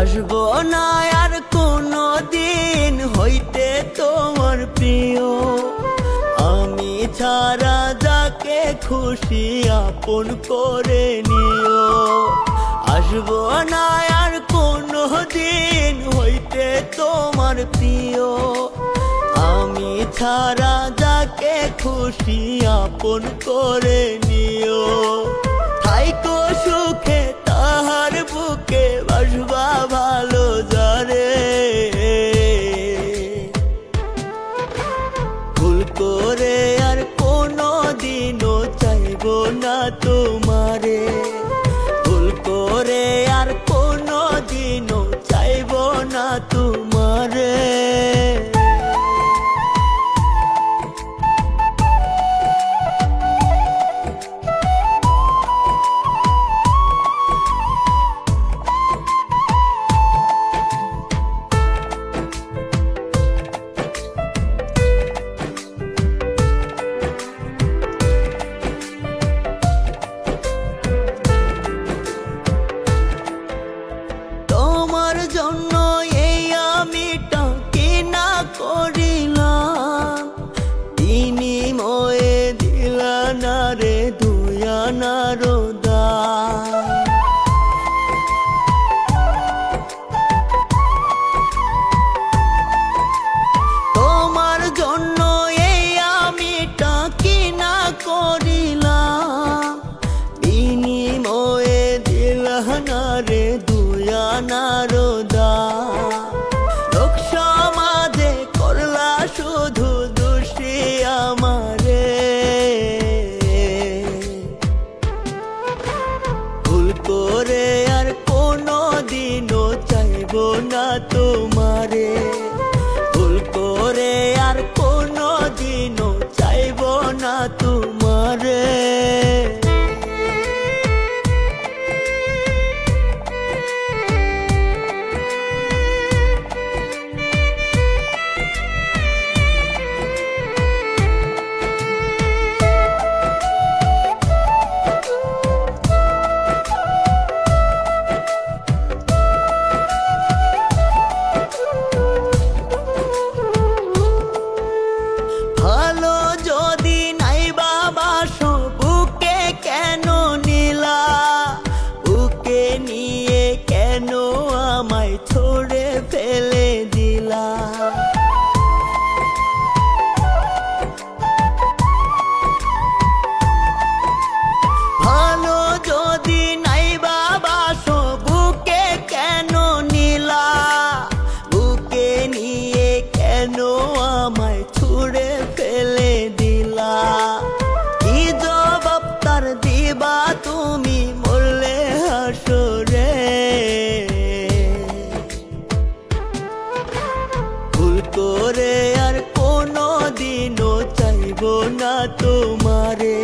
আসবো না আর কোনো দিন হইতে তোমার প্রিয়। আমি ছাড়া যাকে খুশি আপন করে নিও। আসবো না আর কোনো দিন হইতে তোমার প্রিয়। আমি ছাড়া যাকে খুশি আপন করে নিও। থাইকো সুখে তাহার বুকে বাসবা ভালো যারে। ভুল করে আর কোনো দিনও চাইবো না তোমারে। ভুল করে আর কোনো দিনও চাইবো না তোমারে। তোমার জন্য এই আমিটা কিনা করিলাম। বিনিময়ে দিলা না রে দুয়ানার দাম। তোমার জন্য এই আমিটা কিনা করিলাম। বিনিময়ে দিলা না রে দুয়ানার দাম। লোক সমাজে করলা শুধু দোষী আমারে। ভুল করে আর কোনো দিনও চাইবো না তোমারে। ভুল করে আর কোনো দিনও চাইবো না তোমারে। ভালো যদি নাই বাসো বুকে কেন নিলা। বুকে নিয়ে কেন আমায় ছড়ে ফেলে দিলা। ভালো যদি নাই বাসো বুকে কেন নিলা। বুকে নিয়ে কেন আমায় ছুড়ে ফেলে দিলা। কি জবাব তার দিবা তুমি মরলে হাসরে। ভুল করে আর কোনো দিনও চাইবো না তোমারে।